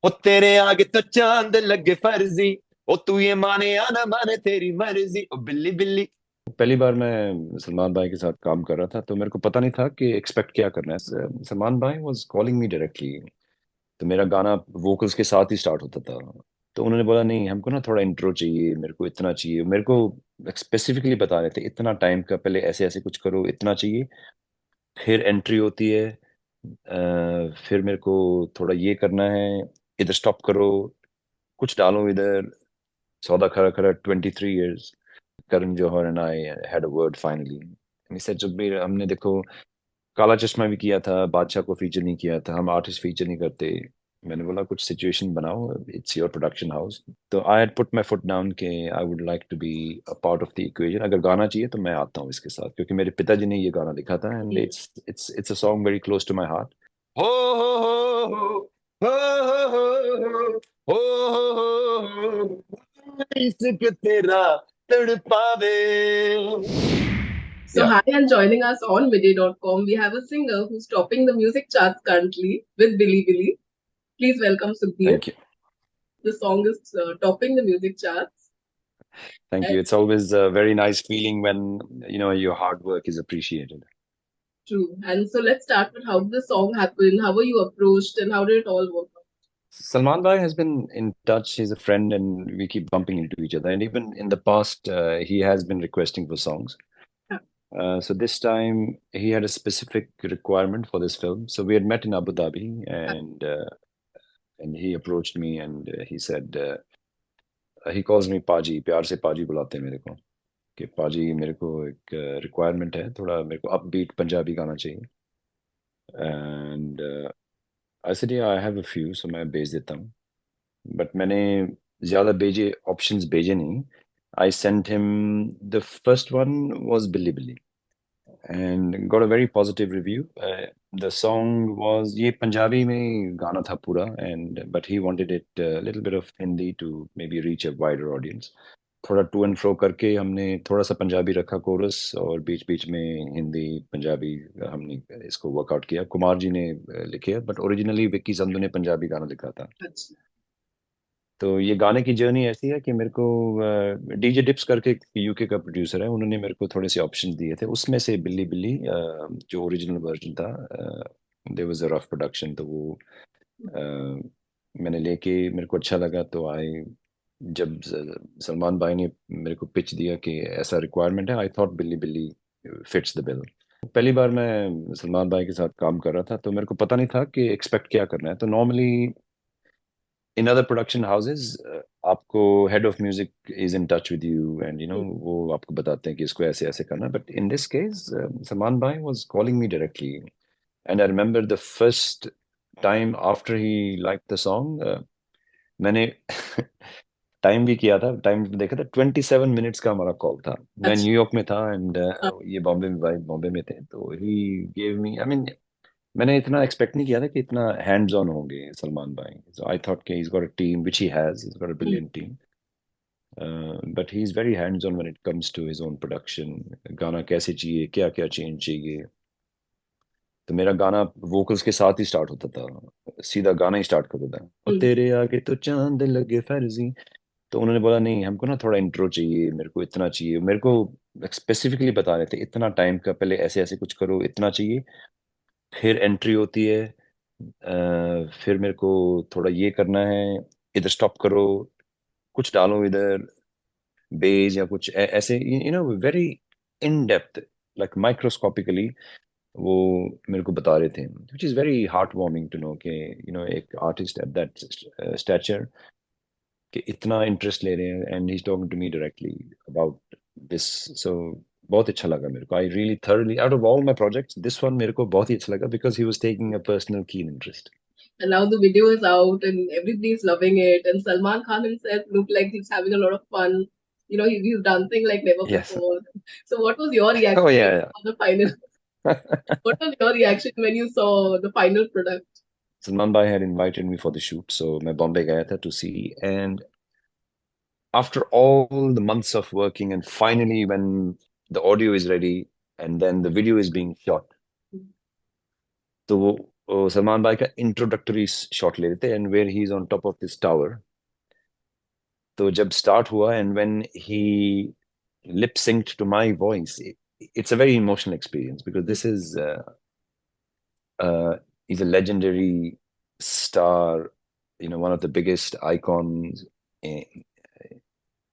ओ तेरे आगे तो चांद लगे फर्जी, ओ तू ये माने या ना माने तेरी मर्जी, ओ बिल्ली बिल्ली। पहली बार मैं सलमान भाई के साथ काम कर रहा था, तो मेरे को पता नहीं था कि एक्सपेक्ट क्या करना है। Salman bhai was calling me directly. तो मेरा गाना वोकल्स के साथ ही स्टार्ट होता था। तो उन्होंने बोला नहीं, हमको ना थोड़ा इंट्रो चाहिए, मेरे को इतना चाहिए, मेरे को स्पेसिफिकली बता रहे थे इतना टाइम का, पहले ऐसे ऐसे कुछ करो, इतना चाहिए, फिर एंट्री होती है, फिर मेरे को थोड़ा ये करना है, इधर स्टॉप करो, कुछ डालो इधर। सौदा खरा खरा 23 years, Karan Johar and I had a word finally. Mister जुब्बीर, हमने देखो काला चश्मा भी किया था, बादशाह को फीचर नहीं किया था, हम आर्टिस्ट फीचर नहीं करते। मैंने बोला कुछ सिचुएशन बनाओ, इट्स योर प्रोडक्शन हाउस। तो I had put my foot down के I would like to be a part of the equation. अगर गाना चाहिए तो मैं आता हूँ इसके साथ, क्योंकि मेरे पिताजी ने ये गाना लिखा था, and it's a song very close to my heart. हो हो हो हो हो हो हो हो, इश्क तेरा तड़पावे। So, या hi, and joining us on midday.com, we have a singer who's topping the music charts currently with Billi Billi. Please welcome Sukhbir. Thank you. The song is topping the music charts. Thank And you. It's always a very nice feeling when your hard work is appreciated. true. And so, let's start with how did the song happen? How were you approached? And how did it all work out? Salman Bhai has been in touch. He's a friend, and we keep bumping into each other. And even in the past, he has been requesting for songs. Yeah. So this time, he had a specific requirement for this film. So we had met in Abu Dhabi, and he approached me, and he said, he calls me Paji, प्यार से पाजी बुलाते हैं मेरे को, कि पाजी मेरे को एक रिक्वायरमेंट है, थोड़ा मेरे को अपबीट पंजाबी गाना चाहिए। एंड आई सेड या आई हैव अ फ्यू, सो मैं भेज देता हूँ। बट मैंने ज़्यादा भेजे, ऑप्शंस भेजे नहीं। I sent him, the first one was Billi Billi, and got a very positive review. The song was, ये पंजाबी में गाना था पूरा, and but he wanted it little bit of Hindi to maybe reach a wider audience. थोड़ा to and fro करके हमने थोड़ा सा पंजाबी रखा कोरस, और बीच बीच में हिंदी पंजाबी हमने इसको वर्कआउट किया। कुमार जी ने लिखे, बट ओरिजिनली विक्की संधू ने पंजाबी गाना लिखा था। Achha. तो ये गाने की जर्नी ऐसी है कि मेरे को डीजे डिप्स करके यूके का प्रोड्यूसर है, उन्होंने मेरे को थोड़े से ऑप्शन दिए थे, उसमें से बिल्ली बिल्ली जो ओरिजिनल वर्जन था, there was a rough production, तो वो अ, मैंने लेके, मेरे को अच्छा लगा। तो आई, जब सलमान भाई ने मेरे को पिच दिया कि ऐसा रिक्वायरमेंट है, आई थॉट बिल्ली बिल्ली फिट्स द बिल। पहली बार मैं सलमान भाई के साथ काम कर रहा था, तो मेरे को पता नहीं था कि एक्सपेक्ट क्या करना है। तो normally in other production houses, आपको head of music is in touch with you, and वो आपको बताते हैं कि इसको ऐसे ऐसे करना है। But in this case Salman bhai was calling me directly, and I remember the first time after he like the song, मैंने टाइम भी किया था, टाइम देखा था, 27 मिनट्स का हमारा कॉल था। मैं Achha. न्यूयॉर्क में था, एंड ये बॉम्बे में, भाई बॉम्बे में थे। तो he gave me, I mean, मैंने इतना एक्सपेक्ट नहीं किया था कि इतना हैंड्स ऑन होंगे सलमान भाई। सो आई थॉट कि he's got a team, which he has, he's got a brilliant team, but he's very hands on when it comes to his own production। गाना कैसे चाहिए, क्या क्या चेंज चाहिए। तो मेरा गाना वोकल्स के साथ ही स्टार्ट होता था, सीधा गाना ही स्टार्ट करता था, और तेरे आगे तो चांद लगे फर्जी। तो उन्होंने बोला नहीं, हमको ना थोड़ा इंट्रो चाहिए, मेरे को इतना चाहिए, मेरे को स्पेसिफिकली बता रहे थे इतना टाइम का, पहले ऐसे ऐसे कुछ करो, इतना चाहिए, फिर एंट्री होती है, फिर मेरे को थोड़ा ये करना है, इधर स्टॉप करो, कुछ डालो इधर, बेज या कुछ ऐसे, very in depth, like microscopically वो मेरे को बता रहे थे, which is very heart warming to know कि एक आर्टिस्ट एट दैट स्टैचर कि इतना इंटरेस्ट ले रहे हैं, and he is talking to me directly about this. So बहुत अच्छा लगा मेरे को। I really thirdly, out of all my projects, this one मेरे को बहुत ही अच्छा लगा, because he was taking a personal keen interest. And now the video is out and everybody's loving it. And Salman Khan himself looked like he's having a lot of fun. He's dancing like never Yes. before. So what was your Oh reaction when you yeah, saw the final? yeah. What was your reaction when you saw the final product? Salman Bhai had invited me for the shoot, so मैं बॉम्बे गया था to see, and after all the months of working, and finally when the audio is ready and then the video is being shot, तो वो सलमान भाई का introductory shot ले लेते and where he is on top of this tower. तो जब start हुआ and when he lip synced to my voice, it's a very emotional experience because this is he's a legendary star, you know, one of the biggest icons.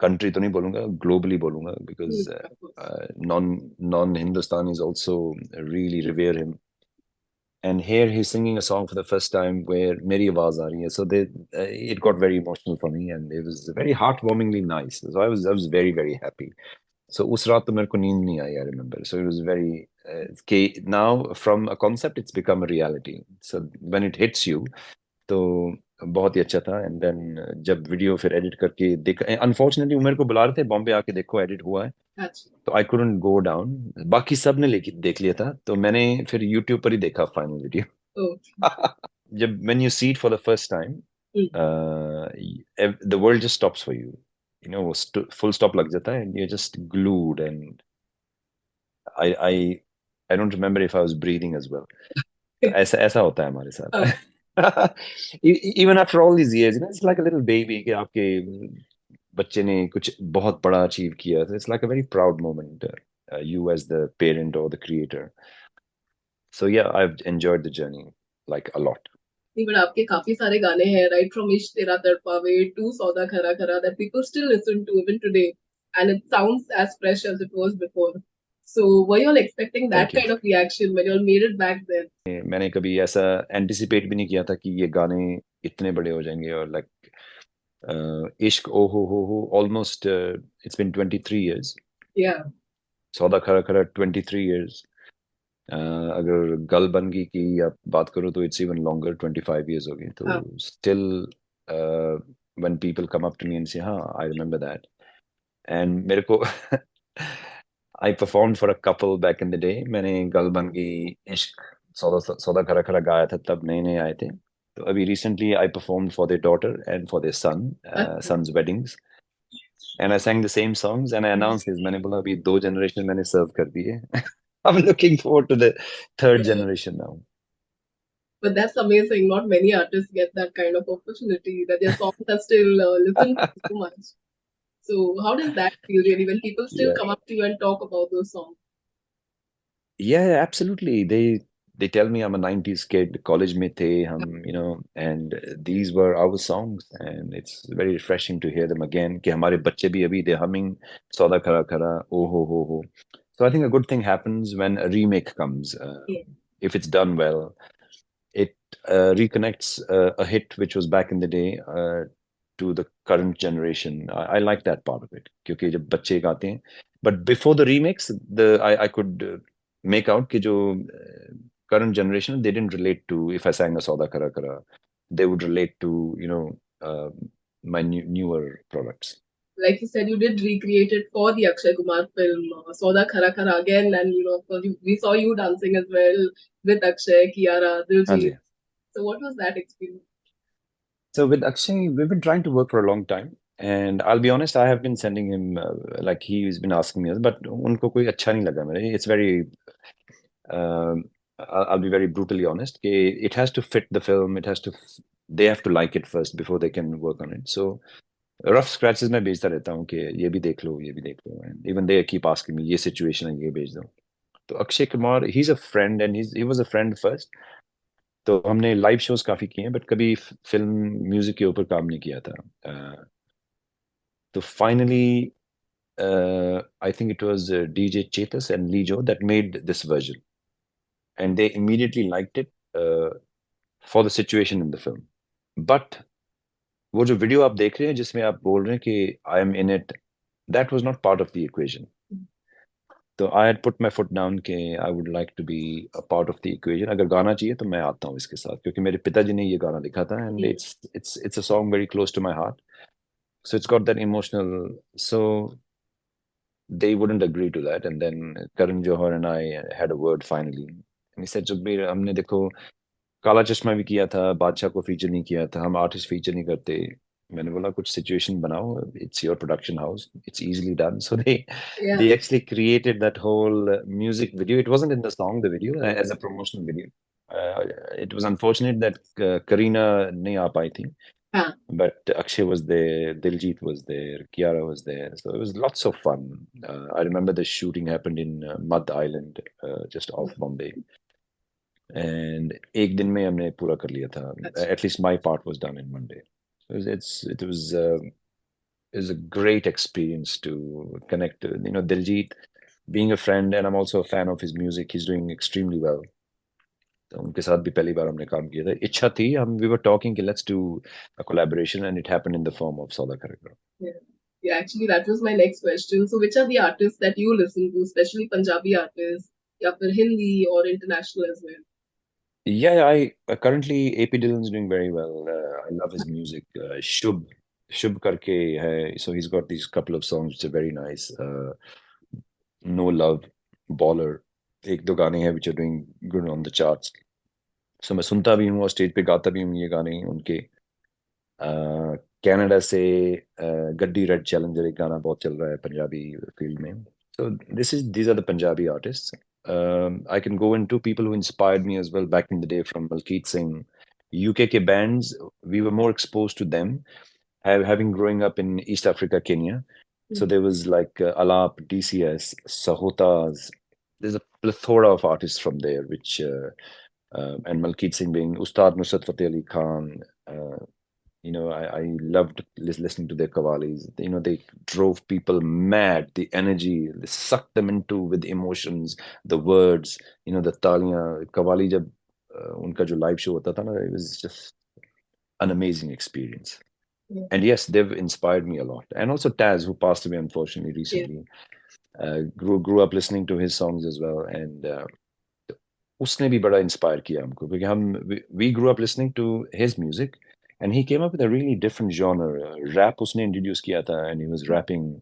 Country तो नहीं बोलूंगा, globally बोलूंगा because Of course. non Hindustanis also really revere him. And here he's singing a song for the first time where मेरी आवाज आ रही है. So it got very emotional for me and it was very heartwarmingly nice. So I was very very happy. So उस रात तो मेरे को नींद नहीं आई, I remember. So it was very now from a concept it's become a reality. So when it hits you, तो बहुत ही अच्छा था. एंड देन जब वीडियो फिर एडिट करके देखा, अनफॉर्चुनेटली मेरे को बुला रहे थे बॉम्बे आके देखो एडिट हुआ है, अच्छा. तो आई कुडंट गो डाउन. बाकी सब ने लेके देख लिया था, तो मैंने फिर यूट्यूब पर ही देखा फाइनल वीडियो. Oh. जब when you see it for the first time, the world just stops for you. You know, वो full stop लग जाता है and you're just glued. And I I I don't remember if I was breathing as well. तो ऐसा ऐसा होता है हमारे Oh. साथ. Even after all these years, you know, it's like a little baby कि आपके बच्चे ने कुछ बहुत बड़ा अचीव किया. So it's like a very proud moment, you as the parent or the creator. So yeah, I've enjoyed the journey like a lot. नहीं, but आपके काफी सारे गाने हैं, right from इश्क तेरा तड़पावे to सौदा खरा खरा, that people still listen to even today, and it sounds as fresh as it was before. So were you all expecting that Thank you. kind of reaction when you all made it back then? मैंने कभी ऐसा anticipate भी नहीं किया था कि ये गाने इतने बड़े हो जाएंगे. और लाइक इश्क ओ हो almost it's been 23 years. Yeah. सौदा खरा खरा 23 years. अगर गल बनगी की आप बात करो तो इट्स इवन लॉन्गर, 25 years हो गए. तो हाँ. Still when people come up to me and say हाँ I remember that. And मेरे को I performed for a couple back in the day. मैंने गल बनगी, इश्क, सौदा सौदा खरा खरा गाया था, तब नए नए आए थे. तो अभी recently I performed for their daughter and for their son, अच्छा. son's weddings. And I sang the same songs and I announced this. मैंने बोला अभी दो generation मैंने serve कर दिए. I'm looking forward to the third Yeah. generation now. But that's amazing. Not many artists get that kind of opportunity that their songs are still listened to so much. So how does that feel really when people still Yeah. come up to you and talk about those songs? Yeah, absolutely. They tell me I'm a 90s kid, college में थे हम, you know, and these were our songs, and it's very refreshing to hear them again. कि हमारे बच्चे भी अभी they're humming सौदा खरा खरा, oh ho ho. So I think a good thing happens when a remake comes, Yeah. if it's done well. It reconnects a hit which was back in the day to the current generation. I like that part of it क्योंकि जब बच्चे गाते हैं, but before the remix, I could make out कि जो current generation, they didn't relate to if I sang a Sauda Khara Khara. They would relate to, you know, my newer products. Like you said, you did recreate it for the Akshay Kumar film, Sauda Khara Khara again, and of course, we saw you dancing as well with Akshay, Kiara, हाँ Diljit. Ji. So, what was that experience? So with Akshay, we've been trying to work for a long time. And I'll be honest, I have been sending him, like he's been asking me, but उनको कोई अच्छा नहीं लगा मेरे. It's very, I'll be very brutally honest, कि it has to fit the film. It has to, they have to like it first before they can work on it. So rough scratches मैं भेजता रहता हूँ कि ये भी देख लो, ये भी देख लो. And even they keep asking me, ये situation है, ये भेज दो. तो Akshay Kumar, he's a friend and he was a friend first. तो हमने लाइव शोज काफी किए हैं बट कभी फिल्म म्यूजिक के ऊपर काम नहीं किया था. तो finally I think it was DJ Chetas and Lijo that made this version and they immediately liked it for the situation in the film. But वो जो वीडियो आप देख रहे हैं जिसमें आप बोल रहे हैं कि I am in it, that was not part of the equation. तो I had put my foot down के I would like to be a part of the equation. अगर गाना चाहिए तो मैं आता हूँ इसके साथ, क्योंकि मेरे पिताजी ने ये गाना लिखा था and Mm. it's a song very close to my heart. So it's got that emotional. So they wouldn't agree to that. And then Karan Johar and I had a word finally. And he said, Sukhbir, हमने देखो काला चश्मा भी किया था, बादशाह को feature नहीं किया था, हम आर्टिस्ट फीचर नहीं करते. मैंने बोला कुछ सिचुएशन बनाओ, it's your production house, it's easily done. So Yeah. they actually created that whole music video. It wasn't in the song, the video, as a promotional video. Uh, it was unfortunate that Karina nahi aa pai thi, हाँ. but Akshay was there, Diljit was there, Kiara was there, so it was lots of fun. I remember the shooting happened in Mud Island, just off Bombay, and एक दिन में हमने पूरा कर लिया था. अच्छा. At least my part was done in one day. So it was a great experience to connect. Diljit being a friend, and I'm also a fan of his music. He's doing extremely well. तो उनके साथ भी पहली बार हमने काम किया था. इच्छा थी, हम we were talking कि let's do a collaboration, and it happened in the form of Sauda Khara Khara. Yeah. Yeah, actually, that was my next question. So, which are the artists that you listen to, especially Punjabi artists, या फिर Hindi or international as well? Yeah, I currently AP Dillon's doing very well. I love his music. Shubh करके है, so he's got these couple of songs which are very nice. No Love, Baller, एक दो गाने हैं which are doing good on the charts. So मैं सुनता भी हूँ और स्टेज पे गाता भी हूँ ये गाने उनके. कनाडा से गड्डी रेड चैलेंजर एक गाना बहुत चल रहा है पंजाबी फील्ड में. So these are the Punjabi artists. I can go into people who inspired me as well back in the day, from Malkeet Singh. UK bands, we were more exposed to them, having growing up in East Africa, Kenya. So there was like Alap, DCS, Sahotas. There's a plethora of artists from there, which and Malkeet Singh being Ustad Nusrat Fateh Ali Khan. I loved listening to their kavalis. They drove people mad. The energy, they sucked them into with emotions, the words. The taliyan, kavali jab unka jo live show hota tha na, it was just an amazing experience. Yeah. And yes, they've inspired me a lot. And also Taz, who passed away unfortunately Yeah. recently, grew up listening to his songs as well. And उसने भी बड़ा inspire किया हमको, क्योंकि हम we grew up listening to his music, and he came up with a really different genre. Rap उसने introduce किया था, and he was rapping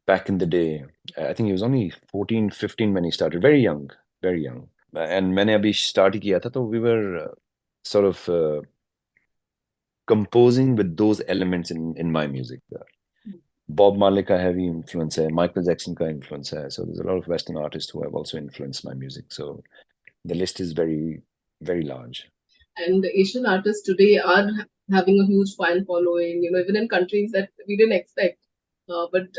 back in the day. I think he was only 14, 15 when he started. Very young, very young. And मैंने अभी start ही किया था, तो we were sort of composing with those elements in my music. Bob Marley का heavy influence है, Michael Jackson का influence है. So there's a lot of Western artists who have also influenced my music. So the list is very, very large. And the Asian artists today are having a huge fan following, even in countries that we didn't expect. But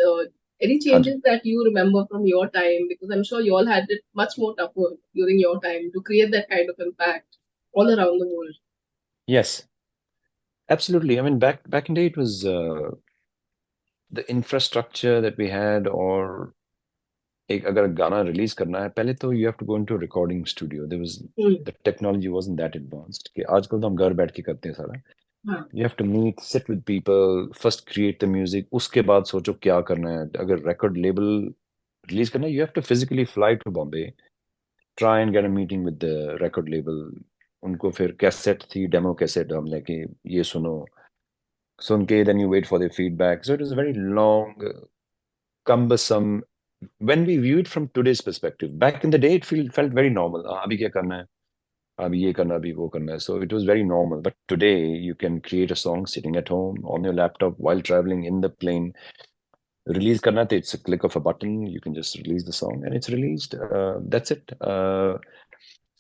any हाँ जी. changes that you remember from your time? Because I'm sure you all had it much more tougher during your time to create that kind of impact all around the world. Yes, absolutely. I mean, back in the day, it was the infrastructure that we had, or एक अगर गाना release करना है पहले तो you have to go into a recording studio. There was Hmm. the technology wasn't that advanced. कि आजकल तो हम घर बैठ के करते हैं सारा. हाँ. You have to meet, sit with people, first create the music. उसके बाद सोचो क्या करना है. अगर record label release करना है, you have to physically fly to Bombay, try and get a meeting with the record label. उनको फिर कैसेट थी, डेमो कैसेट हम लेके ये सुनो, सुन के then you wait for their feedback. So it was a very long, cumbersome. When we view it from today's perspective, back in the day, it felt very normal. अभी क्या करना है, अभी ये करना, अभी वो करना है. So it was very normal. But today, you can create a song sitting at home on your laptop while traveling in the plane. Release करना है, तो it's a click of a button. You can just release the song and it's released. That's it.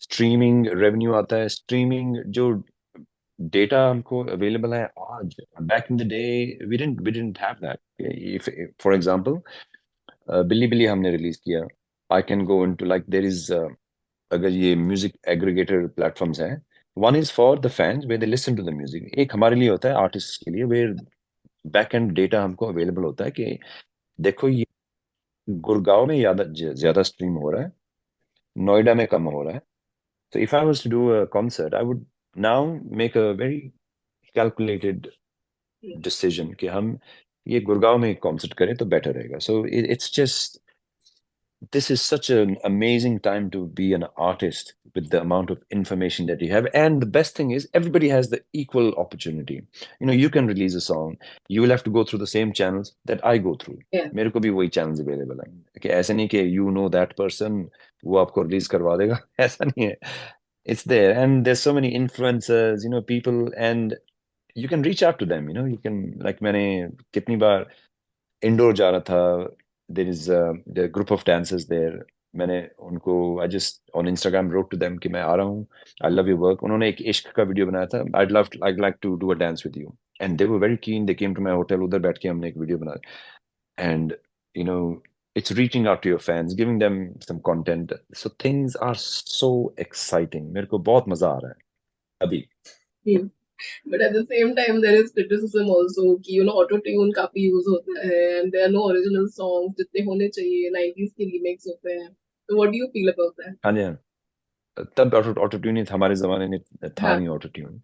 Streaming revenue आता है. Streaming जो data हमको available है आज. Back in the day, we didn't have that. If for example, बिल्ली बिल्ली हमने release किया, I can go into like there is, अगर ये म्यूजिक एग्रीगेटर प्लेटफॉर्म्स हैं, one is for the fans where they listen to the music. एक हमारे लिए होता है आर्टिस्ट के लिए, वेयर बैक एंड डेटा हमको अवेलेबल होता है कि देखो ये गुड़गांव में ज्यादा ज्यादा स्ट्रीम हो रहा है, नोएडा में कम हो रहा है. So if I was to do a concert, I would now make a very calculated decision कि हम ये गुड़गांव में कॉन्सर्ट करें तो बेटर रहेगा. So it's just, this is such an amazing time to be an artist with the amount of information that you have. And the best thing is, everybody has the equal opportunity. You can release a song, you will have to go through the same channels that I go through. Yeah. मेरे को भी वही channels available हैं कि ऐसा नहीं कि you know that person, वो आपको रिलीज करवा देगा. ऐसा नहीं है. It's there, and there's so many influencers, people, and you can reach out to them. You can, like मैंने कितनी बार इंडोर जा रहा था, there is a group of dancers there. मैंने उनको I just on Instagram wrote to them कि मैं आ रहा हूँ, आई लव योर वर्क। उन्होंने एक इश्क का वीडियो बनाया था, I like to do a dance with you, and they were very keen, they came to my hotel, उधर बैठ के हमने एक वीडियो बनाया। And you know it's reaching out to your fans, giving them some content, so things are so exciting, मेरे को बहुत मजा आ रहा है अभी। But at the same time, there is criticism also कि auto tune काफी use होता है and there are no original songs जितने होने चाहिए, 90s के remakes होते हैं. So what do you feel about that? हाँ जी हाँ, तब ऑटो ट्यून ही था, हमारे जमाने में था हाँ, नहीं ऑटो ट्यून।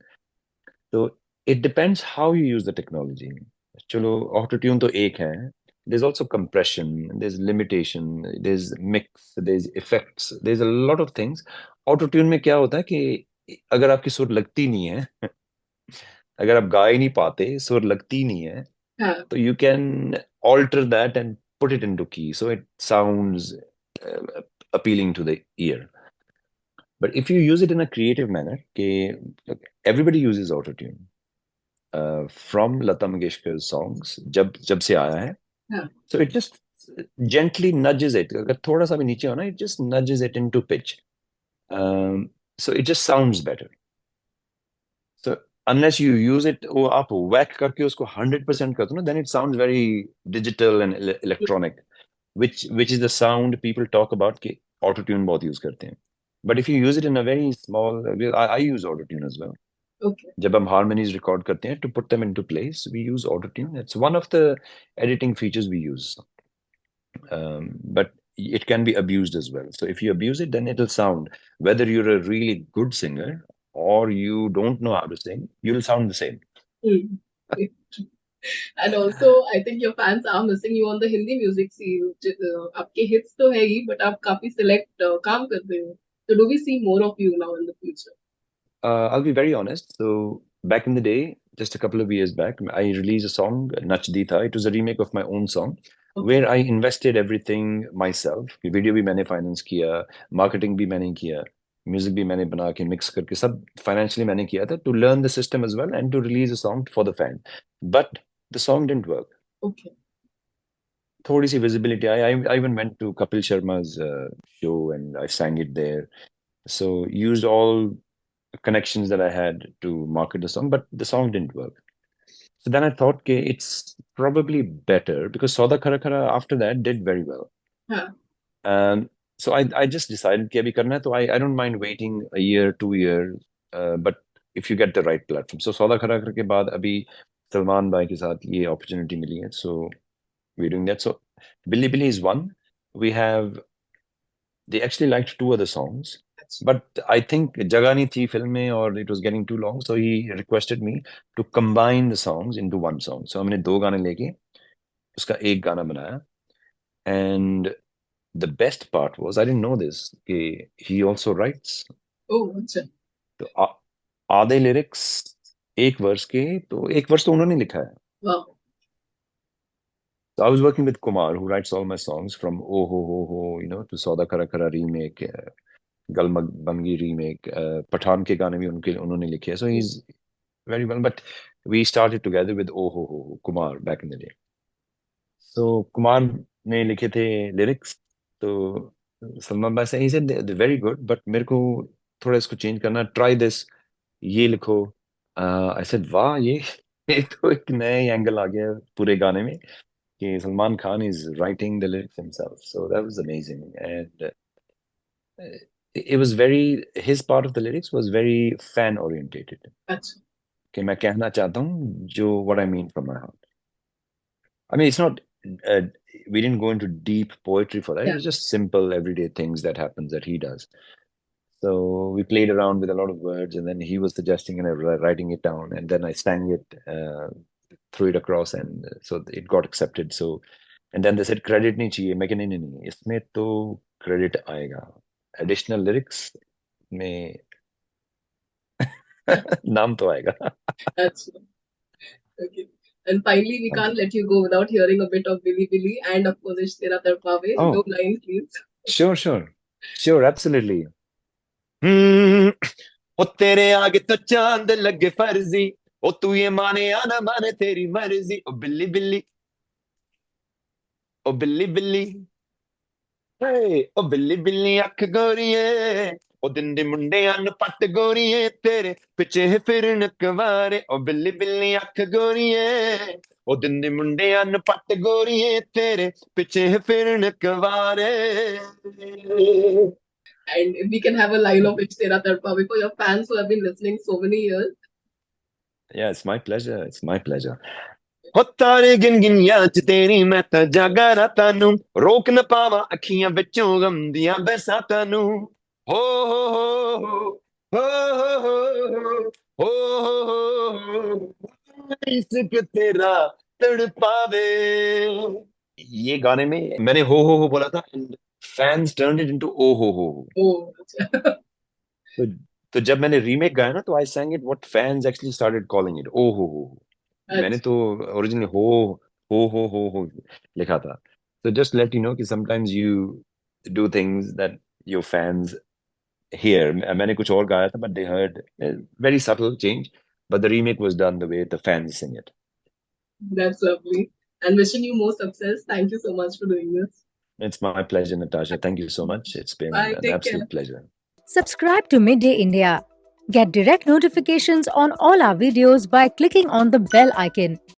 तो it depends how you use the technology. चलो ऑटो ट्यून तो एक है, there's also compression, there's limitation, there's mix, there's effects, there's a lot of things। Auto tune में क्या होता है कि अगर आपकी सुर लगती नहीं है, अगर आप गा ही नहीं पाते, सुर लगती नहीं है, हाँ, तो you can alter that and put it into key so it sounds appealing to the ear। But if you use it in a creative manner, look, everybody uses auto tune from Lata Mangeshkar's songs, जब से आया है, हाँ, so it just gently nudges it, अगर थोड़ा सा भी नीचे हो ना, it just nudges it into pitch, so it just sounds better। So unless you use it, वो आप whack करके उसको 100% कर दो ना, then it sounds very digital and electronic, which is the sound people talk about कि auto tune बहुत use करते हैं। But if you use it in a very small, I use auto tune as well। okay, जब हम harmonies record करते हैं, to put them into place, we use auto tune, it's one of the editing features we use। But it can be abused as well, so if you abuse it, then it'll sound, whether you're a really good singer or you don't know how to sing, you'll sound the same। hmm. And also, I think your fans are missing you on the Hindi music scene. आपके hits तो है ही, but आप काफी select काम करते हो. So do we see more of you now in the future? I'll be very honest. So back in the day, just a couple of years back, I released a song, Nach Di Tha. It was a remake of my own song, Okay, where I invested everything myself। Video भी मैंने finance किया, marketing भी मैंने किया, music भी मैंने बना के मिक्स करके सब फाइनेंशियली मैंने किया था, to learn the system as well and to release a song for the fan. But the song didn't work. okay, थोड़ी सी विजिबिलिटी आई, I even went to Kapil Sharma's show and I sang it there, so used all connections that I had to market the song, but the song didn't work। So then I thought, okay, it's probably better because Sauda Khara Khara after that did very well। हाँ, So I just decided कि अभी करना है, तो I don't mind waiting a year, 2 years, but if you get the right platform। So Sauda Khara Khara के बाद अभी सलमान भाई के साथ ये opportunity मिली है, so we're doing that। So Billi Billi is one। We have they actually liked two other songs, अच्छा, but I think Jagani thi film mein or it was getting too long, so he requested me to combine the songs into one song। So हमने दो गाने लेके उसका एक गाना बनाया। And the best part was I didn't know this कि he also writes। oh, अच्छा, तो आधे लिरिक्स एक वर्स के, तो एक वर्स तो उन्होंने लिखा है। wow, So I was working with Kumar, who writes all my songs from Oh Ho, to Sauda Khara Khara remake, गलमग बंगी रीमेक, पठान के गाने भी उनके उन्होंने लिखे हैं। So he is very well, but we started together with ओ हो Kumaar back in the day. So Kumaar ने लिखे थे लिरिक्स, तो सलमान भाई से ही सेड वेरी गुड, बट मेरे को थोड़ा इसको चेंज करना, ट्राई दिस, ये लिखो। आई सेड वाह, ये तो एक नया एंगल आ गया पूरे गाने में कि Salman Khan is writing the lyrics himself. So that was amazing. And it was very, his part of the lyrics was very fan orientated, अच्छा, कि मैं कहना चाहता हूँ जो what I mean from my heart। I mean, it's not uh, we didn't go into deep poetry for that, it yeah, was just simple everyday things that happens that he does। So we played around with a lot of words, and then he was suggesting and writing it down, and then I sang it, threw it across, and so it got accepted। So and then they said credit नहीं चाहिए, मैं कहा नहीं नहीं नहीं, इसमें तो credit आएगा, additional lyrics में नाम तो आएगा। अच्छा, okay. And finally, we हाँ can't जी। let you go without hearing a bit of Billi Billi and of course, Ishq Tera Tadpave. ओह, No lines, please. Sure sure sure, absolutely. Hmm, ओ तेरे आगे तो चांद लगे फर्जी, ओ तू ये माने या ना माने तेरी मर्जी, ओ बिल्ली बिल्ली, ओ बिल्ली बिल्ली, Hey, ओ बिल्ली बिल्ली अख गोरिए ओ दिंदे मुंडियां नु पट गोरिए तेरे पिछे फिरन कवारे ओ बिल्ली बिल्ली अख गोरिए ओ दिंदे मुंडियां नु पट गोरिए तेरे पिछे फिरन कवारे. And if we can have a line of Ishq Tera Tadpave for your fans who have been listening so many years. Yeah, it's my pleasure. It's my pleasure. ਹੋ ਤਾਰੇ ਗਿਣ ਗਿਣ ਯਾਦ ਚ ਤੇਰੀ ਮੈਂ ਤਾਂ ਜਾਗਾ ਰਾਤਾਂ ਨੂੰ ਰੋਕ ਨਾ ਪਾਵਾਂ ਅੱਖੀਆਂ ਵਿੱਚੋਂ ਗਮ ਦੀਆਂ ਬਰਸਾਤਾਂ ਨੂੰ ਹੋ ਹੋ ਹੋ ਹੋ ਹੋ ਹੋ ਹੋ ਹੋ इश्क तेरा तड़पावे. ये गाने में मैंने हो बोला था and fans turned it into ओ हो. Oh, तो तो जब मैंने रीमेक गाया ना तो आई sang it what fans actually started calling it ओ हो. मैंने अच्छा. तो ओरिजिनली हो लिखा था. So just let you know कि sometimes you do things that your fans hear. मैंने कुछ और गाया था but they heard a very subtle change, but the remake was done the way the fans sing it. That's lovely. And wishing you more success. Thank you so much for doing this. It's my pleasure, Natasha. Thank you so much. It's been Bye. an Take care. absolute pleasure. Subscribe to Midday India. Get direct notifications on all our videos by clicking on the bell icon.